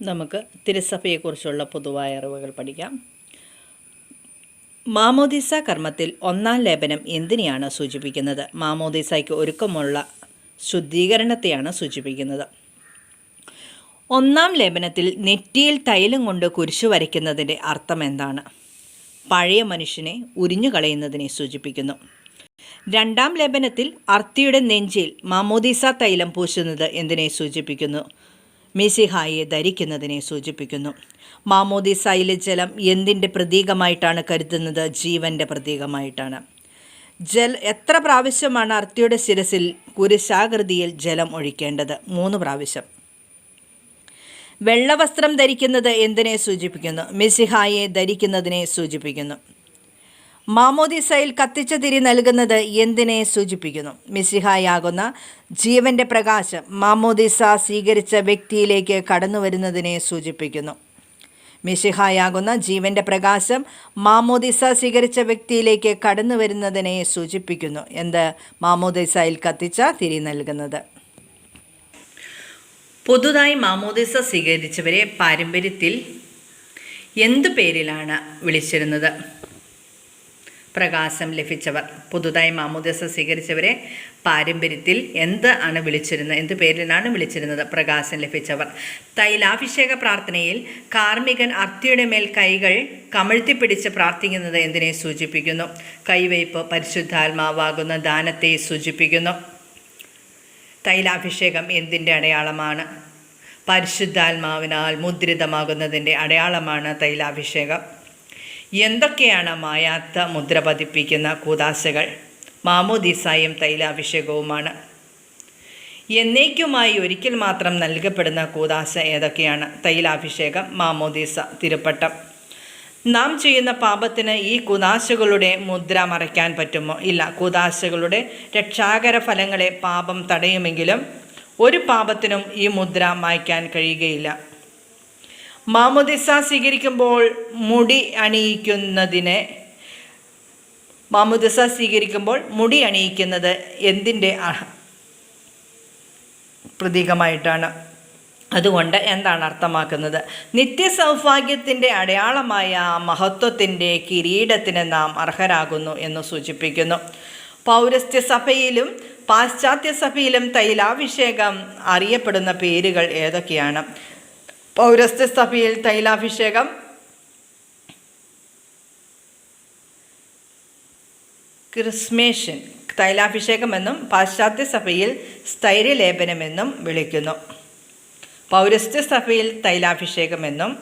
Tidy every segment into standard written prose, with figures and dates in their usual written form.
നമുക്ക് തിരുസഭയെക്കുറിച്ചുള്ള പൊതുവായ അറിവുകൾ പഠിക്കാം. മാമോദീസ കർമ്മത്തിൽ ഒന്നാം ലേപനം എന്തിനെയാണ് സൂചിപ്പിക്കുന്നത്? മാമോദീസയ്ക്ക് ഒരുക്കമുള്ള ശുദ്ധീകരണത്തെയാണ് സൂചിപ്പിക്കുന്നത്. ഒന്നാം ലേപനത്തിൽ നെറ്റിയിൽ തൈലം കൊണ്ട് കുരിശു വരയ്ക്കുന്നതിൻ്റെ അർത്ഥം എന്താണ്? പഴയ മനുഷ്യനെ ഉരിഞ്ഞു കളയുന്നതിനെ സൂചിപ്പിക്കുന്നു. രണ്ടാം ലേപനത്തിൽ അർത്തിയുടെ നെഞ്ചിൽ മാമോദീസ തൈലം പൂശുന്നത് എന്തിനെ സൂചിപ്പിക്കുന്നു? മിശിഹായെ ധരിക്കുന്നതിനെ സൂചിപ്പിക്കുന്നു. മാമോദീസായിലെ ജലം എന്തിൻ്റെ പ്രതീകമായിട്ടാണ് കരുതുന്നത്? ജീവൻ്റെ പ്രതീകമായിട്ടാണ്. എത്ര പ്രാവശ്യമാണ് അർത്തിയുടെ ശിരസിൽ കുരിശാകൃതിയിൽ ജലം ഒഴിക്കേണ്ടത്? 3 പ്രാവശ്യം. വെള്ളവസ്ത്രം ധരിക്കുന്നത് എന്തിനെ സൂചിപ്പിക്കുന്നു? മിശിഹായെ ധരിക്കുന്നതിനെ സൂചിപ്പിക്കുന്നു. മാമോദീസയിൽ കത്തിച്ച തിരി നൽകുന്നത് എന്തിനെ സൂചിപ്പിക്കുന്നു? മിശിഹായാകുന്ന ജീവൻ്റെ പ്രകാശം മാമോദീസ സ്വീകരിച്ച വ്യക്തിയിലേക്ക് കടന്നു വരുന്നതിനെ സൂചിപ്പിക്കുന്നു. മിശിഹായാകുന്ന ജീവൻ്റെ പ്രകാശം മാമോദീസ സ്വീകരിച്ച വ്യക്തിയിലേക്ക് കടന്നു വരുന്നതിനെ സൂചിപ്പിക്കുന്നു. എന്ത്? മാമോദീസയിൽ കത്തിച്ച തിരി നൽകുന്നത്. പുതുതായി മാമോദീസ സ്വീകരിച്ചവരെ പാരമ്പര്യത്തിൽ എന്തു പേരിലാണ് വിളിച്ചിരുന്നത്? പ്രകാശം ലഭിച്ചവർ. പുതുതായി മാമോദീസ സ്വീകരിച്ചവരെ പാരമ്പര്യത്തിൽ എന്ത് പേരിലാണ് വിളിച്ചിരുന്നത്? പ്രകാശം ലഭിച്ചവർ. തൈലാഭിഷേക പ്രാർത്ഥനയിൽ കാർമികൻ അർത്തിയുടെ മേൽ കൈകൾ കമഴ്ത്തിപ്പിടിച്ച് പ്രാർത്ഥിക്കുന്നത് എന്തിനെ സൂചിപ്പിക്കുന്നു? കൈവയ്പ് പരിശുദ്ധാത്മാവാകുന്ന ദാനത്തെ സൂചിപ്പിക്കുന്നു. തൈലാഭിഷേകം എന്തിൻ്റെ അടയാളമാണ്? പരിശുദ്ധാത്മാവിനാൽ മുദ്രിതമാകുന്നതിൻ്റെ അടയാളമാണ് തൈലാഭിഷേകം. എന്തൊക്കെയാണ് മായാത്ത മുദ്ര പതിപ്പിക്കുന്ന കൂദാശകൾ? മാമോദീസായും തൈലാഭിഷേകവുമാണ്. എന്നേക്കുമായി ഒരിക്കൽ മാത്രം നൽകപ്പെടുന്ന കൂദാശ ഏതൊക്കെയാണ്? തൈലാഭിഷേകം, മാമോദീസ, തിരുപ്പട്ടം. നാം ചെയ്യുന്ന പാപത്തിന് ഈ കൂദാശകളുടെ മുദ്ര മറയ്ക്കാൻ പറ്റുമോ? ഇല്ല. കൂദാശകളുടെ രക്ഷാകര ഫലങ്ങളെ പാപം തടയുമെങ്കിലും ഒരു പാപത്തിനും ഈ മുദ്ര മായ്ക്കാൻ കഴിയുകയില്ല. മാമോദീസ സ്വീകരിക്കുമ്പോൾ മുടി അണിയിക്കുന്നത് എന്തിൻ്റെ പ്രതീകമായിട്ടാണ്? അതുകൊണ്ട് എന്താണ് അർത്ഥമാക്കുന്നത്? നിത്യസൗഭാഗ്യത്തിൻ്റെ അടയാളമായ മഹത്വത്തിൻ്റെ കിരീടത്തിന് നാം അർഹരാകുന്നു എന്ന് സൂചിപ്പിക്കുന്നു. പൗരസ്ത്യ സഭയിലും പാശ്ചാത്യ സഭയിലും തൈലാഭിഷേകം അറിയപ്പെടുന്ന പേരുകൾ ഏതൊക്കെയാണ്? പൗരസ്ത്യ സഭയിൽ തൈലാഭിഷേകം ക്രിസ്മേഷൻ തൈലാഭിഷേകമെന്നും പാശ്ചാത്യ സഭയിൽ സ്ഥൈര്യലേപനമെന്നും വിളിക്കുന്നു. പൗരസ്ത്യ സഭയിൽ തൈലാഭിഷേകമെന്നും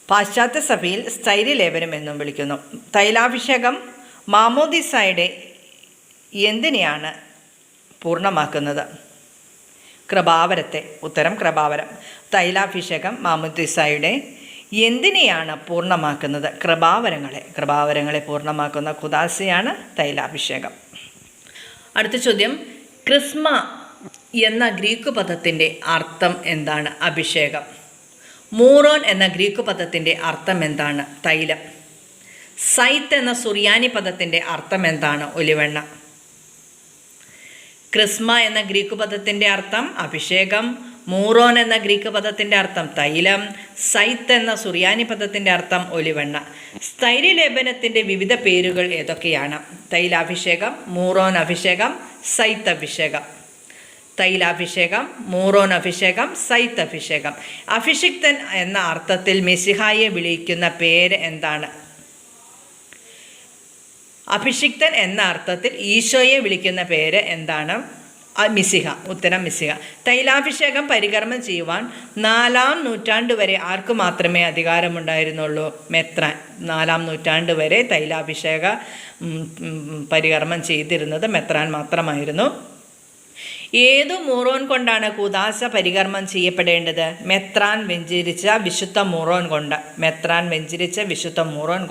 പാശ്ചാത്യ സഭയിൽ സ്ഥൈര്യലേപനമെന്നും വിളിക്കുന്നു. തൈലാഭിഷേകം മാമോദീസായുടെ എന്തിനെയാണ് പൂർണ്ണമാക്കുന്നത്? കൃപാവരത്തെ. ഉത്തരം കൃപാവരം. തൈലാഭിഷേകം മാമോദീസായുടെ എന്തിനെയാണ് പൂർണ്ണമാക്കുന്നത്? കൃപാവരങ്ങളെ പൂർണ്ണമാക്കുന്ന കൂദാശയാണ് തൈലാഭിഷേകം. അടുത്ത ചോദ്യം, ക്രിസ്മ എന്ന ഗ്രീക്ക് പദത്തിൻ്റെ അർത്ഥം എന്താണ്? അഭിഷേകം. മൂറോൻ എന്ന ഗ്രീക്ക് പദത്തിൻ്റെ അർത്ഥം എന്താണ്? തൈലം. സൈത്ത് എന്ന സുറിയാനി പദത്തിൻ്റെ അർത്ഥം എന്താണ്? ഒലിവെണ്ണ. ക്രിസ്മ എന്ന ഗ്രീക്ക് പദത്തിൻ്റെ അർത്ഥം അഭിഷേകം. മൂറോൻ എന്ന ഗ്രീക്ക് പദത്തിൻ്റെ അർത്ഥം തൈലം. സൈത്ത് എന്ന സുറിയാനി പദത്തിൻ്റെ അർത്ഥം ഒലിവെണ്ണ. സ്ഥൈര്യലേപനത്തിൻ്റെ വിവിധ പേരുകൾ ഏതൊക്കെയാണ്? തൈലാഭിഷേകം, മൂറോൻ അഭിഷേകം, സൈത്ത് അഭിഷേകം. തൈലാഭിഷേകം, മൂറോൻ അഭിഷേകം, സൈത്ത് അഭിഷേകം. അഭിഷിക്തൻ എന്ന അർത്ഥത്തിൽ മിശിഹായെ വിളിക്കുന്ന പേര് എന്താണ്? അഭിഷിക്തൻ എന്ന അർത്ഥത്തിൽ ഈശോയെ വിളിക്കുന്ന പേര് എന്താണ്? മിശിഹ. ഉത്തരം മിശിഹ. തൈലാഭിഷേകം പരികർമ്മം ചെയ്യുവാൻ 4-ാം നൂറ്റാണ്ട് വരെ ആർക്ക് മാത്രമേ അധികാരമുണ്ടായിരുന്നുള്ളൂ? മെത്രാൻ. 4-ാം നൂറ്റാണ്ട് വരെ തൈലാഭിഷേക പരികർമ്മം ചെയ്തിരുന്നത് മെത്രാൻ മാത്രമായിരുന്നു. ഏതു മൂറോൻ കൊണ്ടാണ് കൂദാശ പരികർമ്മം ചെയ്യപ്പെടേണ്ടത്? മെത്രാൻ വെഞ്ചരിച്ച വിശുദ്ധ മൂറോൻ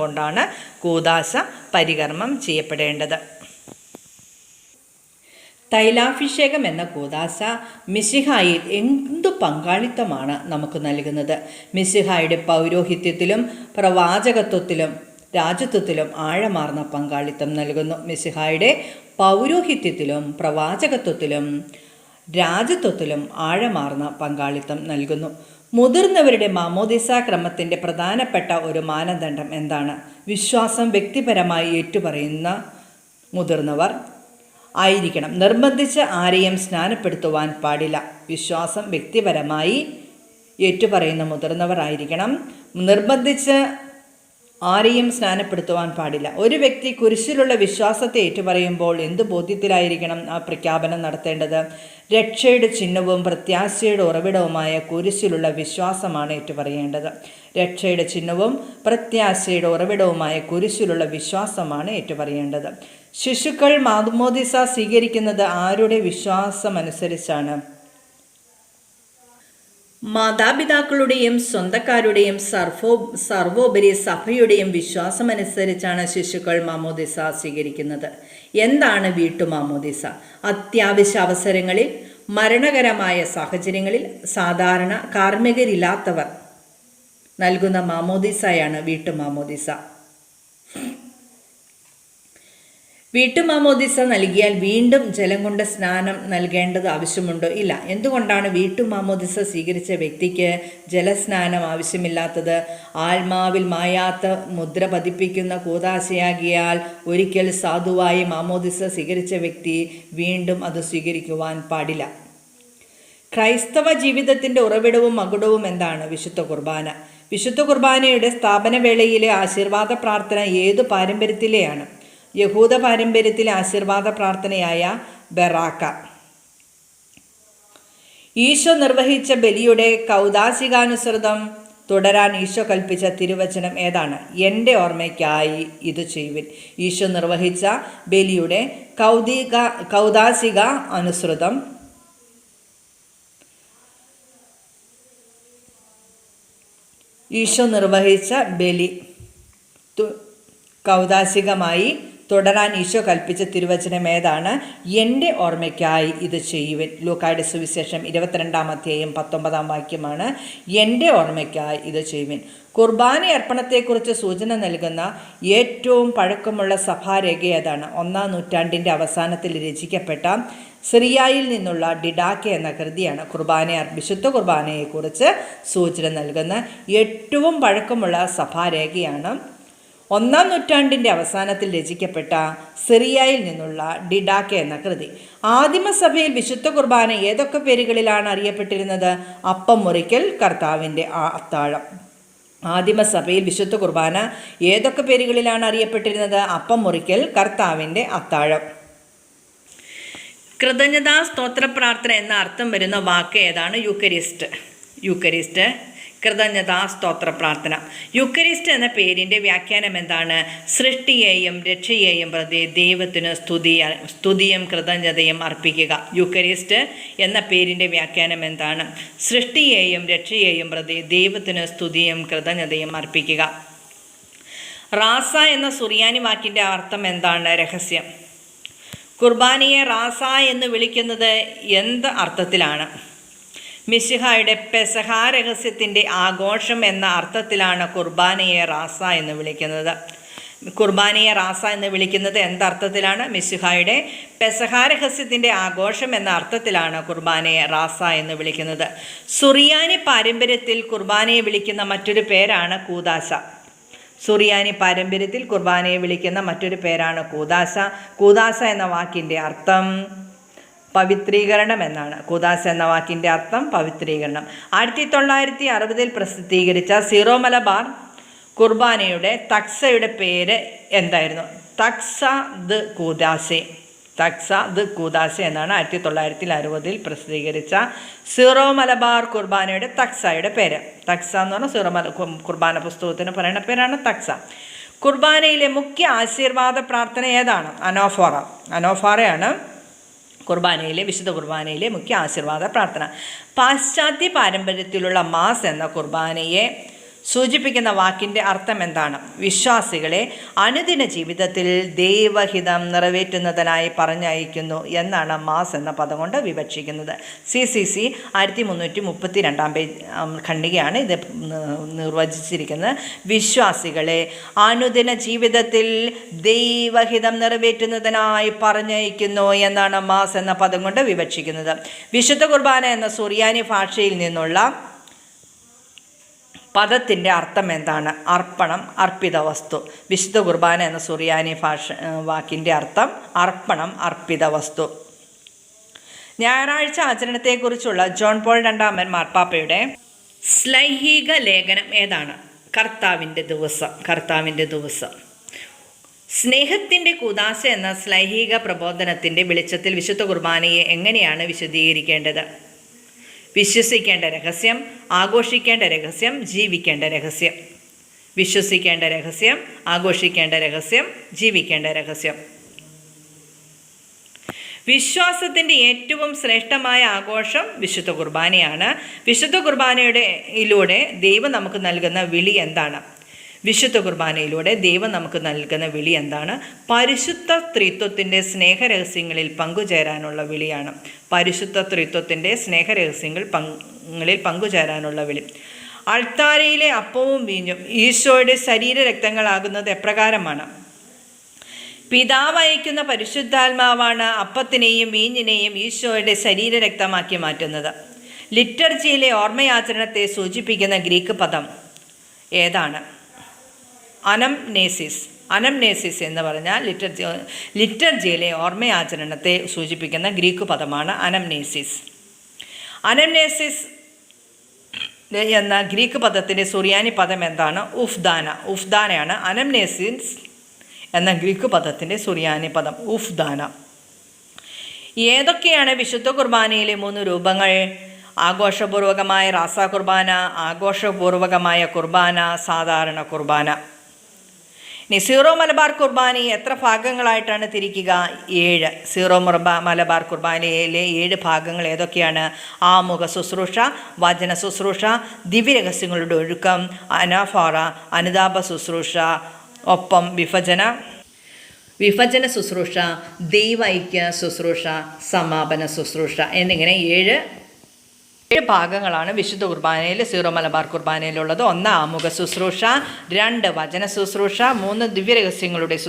കൊണ്ടാണ് കൂദാശ പരികർമ്മം ചെയ്യപ്പെടേണ്ടത്. തൈലാഭിഷേകം എന്ന കൂദാശ മിശിഹായിൽ എന്തു പങ്കാളിത്തമാണ് നമുക്ക് നൽകുന്നത്? മിശിഹായുടെ പൗരോഹിത്യത്തിലും പ്രവാചകത്വത്തിലും രാജത്വത്തിലും ആഴമാർന്ന പങ്കാളിത്തം നൽകുന്നു. മിശിഹായുടെ പൗരോഹിത്യത്തിലും പ്രവാചകത്വത്തിലും രാജ്യത്വത്തിലും ആഴമാർന്ന പങ്കാളിത്തം നൽകുന്നു. മുതിർന്നവരുടെ മാമോദിസ ക്രമത്തിൻ്റെ പ്രധാനപ്പെട്ട ഒരു മാനദണ്ഡം എന്താണ്? വിശ്വാസം വ്യക്തിപരമായി ഏറ്റുപറയുന്ന മുതിർന്നവർ ആയിരിക്കണം. നിർബന്ധിച്ച് ആരെയും സ്നാനപ്പെടുത്തുവാൻ പാടില്ല. വിശ്വാസം വ്യക്തിപരമായി ഏറ്റുപറയുന്ന മുതിർന്നവർ ആയിരിക്കണം. നിർബന്ധിച്ച് ആരെയും സ്നാനപ്പെടുത്തുവാൻ പാടില്ല. ഒരു വ്യക്തി കുരിശിലുള്ള വിശ്വാസത്തെ ഏറ്റുപറയുമ്പോൾ എന്ത് ബോധ്യത്തിലായിരിക്കണം ആ പ്രഖ്യാപനം നടത്തേണ്ടത്? രക്ഷയുടെ ചിഹ്നവും പ്രത്യാശയുടെ ഉറവിടവുമായ കുരിശിലുള്ള വിശ്വാസമാണ് ഏറ്റുപറയേണ്ടത്. രക്ഷയുടെ ചിഹ്നവും പ്രത്യാശയുടെ ഉറവിടവുമായ കുരിശിലുള്ള വിശ്വാസമാണ് ഏറ്റുപറയേണ്ടത്. ശിശുക്കൾ മാമോദിസ സ്വീകരിക്കുന്നത് ആരുടെ വിശ്വാസമനുസരിച്ചാണ്? മാതാപിതാക്കളുടെയും സ്വന്തക്കാരുടെയും സർവോപരി സഭയുടെയും വിശ്വാസമനുസരിച്ചാണ് ശിശുക്കൾ മാമോദിസ സ്വീകരിക്കുന്നത്. എന്താണ് വീട്ടുമാമോദിസ? അത്യാവശ്യ അവസരങ്ങളിൽ, മരണകരമായ സാഹചര്യങ്ങളിൽ, സാധാരണ കാർമ്മികരില്ലാത്തവർ നൽകുന്ന മാമോദിസയാണ് വീട്ടുമാമോദിസ. വീട്ടുമാമോദിസ നൽകിയാൽ വീണ്ടും ജലം കൊണ്ട് സ്നാനം നൽകേണ്ടത് ആവശ്യമുണ്ടോ? ഇല്ല. എന്തുകൊണ്ടാണ് വീട്ടുമാമോദിസ സ്വീകരിച്ച വ്യക്തിക്ക് ജലസ്നാനം ആവശ്യമില്ലാത്തത്? ആത്മാവിൽ മായാത്ത മുദ്ര പതിപ്പിക്കുന്ന കൂദാശയാകിയാൽ ഒരിക്കൽ സാധുവായി മാമോദിസ സ്വീകരിച്ച വ്യക്തി വീണ്ടും അത് സ്വീകരിക്കുവാൻ പാടില്ല. ക്രൈസ്തവ ജീവിതത്തിൻ്റെ ഉറവിടവും മകുടവും എന്താണ്? വിശുദ്ധ കുർബാന. വിശുദ്ധ കുർബാനയുടെ സ്ഥാപനവേളയിലെ ആശീർവാദ പ്രാർത്ഥന ഏതു പാരമ്പര്യത്തിലെയാണ്? യഹൂദ പാരമ്പര്യത്തിലെ ആശീർവാദ പ്രാർത്ഥനയായ ബെറാക്ക. ഈശോ നിർവഹിച്ച ബലിയുടെ കൗദാശികാനുസൃതം തുടരാൻ ഈശോ കൽപ്പിച്ച തിരുവചനം ഏതാണ്? എൻ്റെ ഓർമ്മയ്ക്കായി ഇത് ചെയ്യുവിൻ. ഈശോ നിർവഹിച്ച ബലിയുടെ കൗദാശിക അനുസൃതം ഈശോ നിർവഹിച്ച ബലി കൗദാശികമായി തുടരാൻ ഈശോ കൽപ്പിച്ച തിരുവചനം ഏതാണ്? എൻ്റെ ഓർമ്മയ്ക്കായി ഇത് ചെയ്യുവിൻ. ലൂക്കായുടെ സുവിശേഷം 22-ാം അധ്യായം 19-ാം വാക്യമാണ് എൻ്റെ ഓർമ്മയ്ക്കായി ഇത് ചെയ്യുവിൻ. കുർബാന അർപ്പണത്തെക്കുറിച്ച് സൂചന നൽകുന്ന ഏറ്റവും പഴക്കമുള്ള സഭാരേഖ ഏതാണ്? 1-ാം നൂറ്റാണ്ടിൻ്റെ അവസാനത്തിൽ രചിക്കപ്പെട്ട സിറിയയിൽ നിന്നുള്ള ഡിഡാക്കെ എന്ന കൃതിയാണ് വിശുദ്ധ കുർബാനയെക്കുറിച്ച് സൂചന നൽകുന്ന ഏറ്റവും പഴക്കമുള്ള സഭാരേഖയാണ് 1-ാം നൂറ്റാണ്ടിൻ്റെ അവസാനത്തിൽ രചിക്കപ്പെട്ട സിറിയയിൽ നിന്നുള്ള ഡിഡാക്കെ എന്ന കൃതി. ആദിമസഭയിൽ വിശുദ്ധ കുർബാന ഏതൊക്കെ പേരുകളിലാണ് അറിയപ്പെട്ടിരുന്നത്? അപ്പം മുറിക്കൽ, കർത്താവിൻ്റെ അത്താഴം. ആദിമസഭയിൽ വിശുദ്ധ കുർബാന ഏതൊക്കെ പേരുകളിലാണ് അറിയപ്പെട്ടിരുന്നത്? അപ്പം മുറിക്കൽ, കർത്താവിൻ്റെ അത്താഴം. കൃതജ്ഞതാ സ്തോത്ര പ്രാർത്ഥന എന്ന അർത്ഥം വരുന്ന വാക്ക് ഏതാണ്? യൂക്കരിസ്റ്റ് കൃതജ്ഞതാ സ്തോത്ര പ്രാർത്ഥന. യൂക്കരിസ്റ്റ് എന്ന പേരിൻ്റെ വ്യാഖ്യാനം എന്താണ്? സൃഷ്ടിയെയും രക്ഷയെയും പ്രതി ദൈവത്തിന് സ്തുതിയും കൃതജ്ഞതയും അർപ്പിക്കുക. യൂക്കരിസ്റ്റ് എന്ന പേരിൻ്റെ വ്യാഖ്യാനം എന്താണ്? സൃഷ്ടിയെയും രക്ഷയെയും പ്രതി ദൈവത്തിന് സ്തുതിയും കൃതജ്ഞതയും അർപ്പിക്കുക. റാസ എന്ന സുറിയാനി വാക്കിൻ്റെ അർത്ഥം എന്താണ്? രഹസ്യം. കുർബാനയെ റാസ എന്ന് വിളിക്കുന്നത് എന്ത് അർത്ഥത്തിലാണ്? മിശിഹായുടെ പെസഹ രഹസ്യത്തിൻ്റെ ആഘോഷം എന്ന അർത്ഥത്തിലാണ് കുർബാനയെ റാസ എന്ന് വിളിക്കുന്നത്. കുർബാനയെ റാസ എന്ന് വിളിക്കുന്നത് എന്തർത്ഥത്തിലാണ്? മിശിഹായുടെ പെസഹ രഹസ്യത്തിൻ്റെ ആഘോഷം എന്ന അർത്ഥത്തിലാണ് കുർബാനയെ റാസ എന്ന് വിളിക്കുന്നത്. സുറിയാനി പാരമ്പര്യത്തിൽ കുർബാനയെ വിളിക്കുന്ന മറ്റൊരു പേരാണ് കൂദാശ. സുറിയാനി പാരമ്പര്യത്തിൽ കുർബാനയെ വിളിക്കുന്ന മറ്റൊരു പേരാണ് കൂദാശ. കൂദാശ എന്ന വാക്കിൻ്റെ അർത്ഥം പവിത്രീകരണം എന്നാണ്. കൂദാശ എന്ന വാക്കിൻ്റെ അർത്ഥം പവിത്രീകരണം. 1960 പ്രസിദ്ധീകരിച്ച സീറോ മലബാർ കുർബാനയുടെ തക്സയുടെ പേര് എന്തായിരുന്നു? തക്സ ദ് കൂദാശ എന്നാണ് 1960 പ്രസിദ്ധീകരിച്ച സീറോ മലബാർ കുർബാനയുടെ തക്സയുടെ പേര്. തക്സ എന്ന് പറഞ്ഞാൽ സീറോ കുർബാന പുസ്തകത്തിന് പറയുന്ന പേരാണ് തക്സ. കുർബാനയിലെ മുഖ്യ ആശീർവാദ പ്രാർത്ഥന ഏതാണ്? അനോഫാറയാണ് വിശുദ്ധ കുർബാനയിലെ മുഖ്യ ആശീർവാദ പ്രാർത്ഥന. പാശ്ചാത്യ പാരമ്പര്യത്തിലുള്ള മാസ് എന്ന കുർബാനയെ സൂചിപ്പിക്കുന്ന വാക്കിൻ്റെ അർത്ഥം എന്താണ്? വിശ്വാസികളെ അനുദിന ജീവിതത്തിൽ ദൈവഹിതം നിറവേറ്റുന്നതിനായി പറഞ്ഞയക്കുന്നു എന്നാണ് മാസ് എന്ന പദം കൊണ്ട് വിവക്ഷിക്കുന്നത്. CCC 1332 പേജ് ഖണ്ഡികയാണ് ഇത് നിർവചിച്ചിരിക്കുന്നത്. വിശ്വാസികളെ അനുദിന ജീവിതത്തിൽ ദൈവഹിതം നിറവേറ്റുന്നതിനായി പറഞ്ഞയക്കുന്നു എന്നാണ് മാസ് എന്ന പദം കൊണ്ട് വിവക്ഷിക്കുന്നത്. വിശുദ്ധ കുർബാന എന്ന സുറിയാനി ഭാഷയിൽ നിന്നുള്ള പദത്തിൻ്റെ അർത്ഥം എന്താണ്? അർപ്പണം, അർപ്പിത വസ്തു. വിശുദ്ധ കുർബാന എന്ന സുറിയാനി വാക്കിൻ്റെ അർത്ഥം അർപ്പണം, അർപ്പിത വസ്തു. ഞായറാഴ്ച ആചരണത്തെക്കുറിച്ചുള്ള ജോൺ പോൾ II മാർപ്പാപ്പയുടെ ശ്ലൈഹിക ലേഖനം ഏതാണ്? കർത്താവിൻ്റെ ദിവസം. കർത്താവിൻ്റെ ദിവസം. സ്നേഹത്തിൻ്റെ കൂദാശ എന്ന ശ്ലൈഹിക പ്രബോധനത്തിൻ്റെ വെളിച്ചത്തിൽ വിശുദ്ധ കുർബാനയെ എങ്ങനെയാണ് വിശദീകരിക്കേണ്ടത്? വിശ്വസിക്കേണ്ട രഹസ്യം, ആഘോഷിക്കേണ്ട രഹസ്യം, ജീവിക്കേണ്ട രഹസ്യം. വിശ്വസിക്കേണ്ട രഹസ്യം, ആഘോഷിക്കേണ്ട രഹസ്യം, ജീവിക്കേണ്ട രഹസ്യം. വിശ്വാസത്തിൻ്റെ ഏറ്റവും ശ്രേഷ്ഠമായ ആഘോഷം വിശുദ്ധ കുർബാനയാണ്. വിശുദ്ധ കുർബാനയിലൂടെ ദൈവം നമുക്ക് നൽകുന്ന വിളി എന്താണ്? വിശുദ്ധ കുർബാനയിലൂടെ ദൈവം നമുക്ക് നൽകുന്ന വിളി എന്താണ്? പരിശുദ്ധ ത്രിത്വത്തിൻ്റെ സ്നേഹരഹസ്യങ്ങളിൽ പങ്കുചേരാനുള്ള വിളിയാണ്. പരിശുദ്ധ ത്രിത്വത്തിൻ്റെ സ്നേഹരഹസ്യങ്ങളിൽ പങ്കുചേരാനുള്ള വിളി. അൾത്താരയിലെ അപ്പവും വീഞ്ഞും ഈശോയുടെ ശരീരരക്തങ്ങളാകുന്നത് എപ്രകാരമാണ്? പിതാവ് അയക്കുന്ന പരിശുദ്ധാത്മാവാണ് അപ്പത്തിനെയും വീഞ്ഞിനെയും ഈശോയുടെ ശരീരരക്തമാക്കി മാറ്റുന്നത്. ലിറ്റർജിയിലെ ഓർമ്മയാചരണത്തെ സൂചിപ്പിക്കുന്ന ഗ്രീക്ക് പദം ഏതാണ്? അനംനേസിസ്. അനംനേസിസ് എന്ന് പറഞ്ഞാൽ ലിറ്റർജിയിലെ ഓർമ്മയാചരണത്തെ സൂചിപ്പിക്കുന്ന ഗ്രീക്ക് പദമാണ് അനംനേസിസ്. അനംനേസിസ് എന്ന ഗ്രീക്ക് പദത്തിൻ്റെ സുറിയാനി പദം എന്താണ്? ഉഫ്ദാന. ഉഫ്ദാനയാണ് അനംനേസിസ് എന്ന ഗ്രീക്ക് പദത്തിൻ്റെ സുറിയാനി പദം. ഉഫ്ദാന. ഏതൊക്കെയാണ് വിശുദ്ധ കുർബാനയിലെ 3 രൂപങ്ങൾ? ആഘോഷപൂർവകമായ റാസ കുർബാന, ആഘോഷപൂർവകമായ കുർബാന, സാധാരണ കുർബാന. ഇനി സീറോ മലബാർ കുർബാനയെ എത്ര ഭാഗങ്ങളായിട്ടാണ് തിരിക്കുക? 7. സീറോ മലബാർ കുർബാനയിലെ 7 ഭാഗങ്ങൾ ഏതൊക്കെയാണ്? ആമുഖ ശുശ്രൂഷ, വചന ശുശ്രൂഷ, ദിവ്യരഹസ്യങ്ങളുടെ ഒഴുക്കം, അനാഫാറ, അനുതാപ ശുശ്രൂഷ, ഒപ്പം വിഭജന ശുശ്രൂഷ, ദൈവൈക്യ ശുശ്രൂഷ, സമാപന ശുശ്രൂഷ എന്നിങ്ങനെ 7 ഭാഗങ്ങളാണ് വിശുദ്ധ കുർബാനയിൽ, സീറോ മലബാർ കുർബാനയിലുള്ളത്. 1 ആമുഖ ശുശ്രൂഷ, 2 വചന ശുശ്രൂഷ, 3 ദിവ്യരഹസ്യങ്ങളുടെ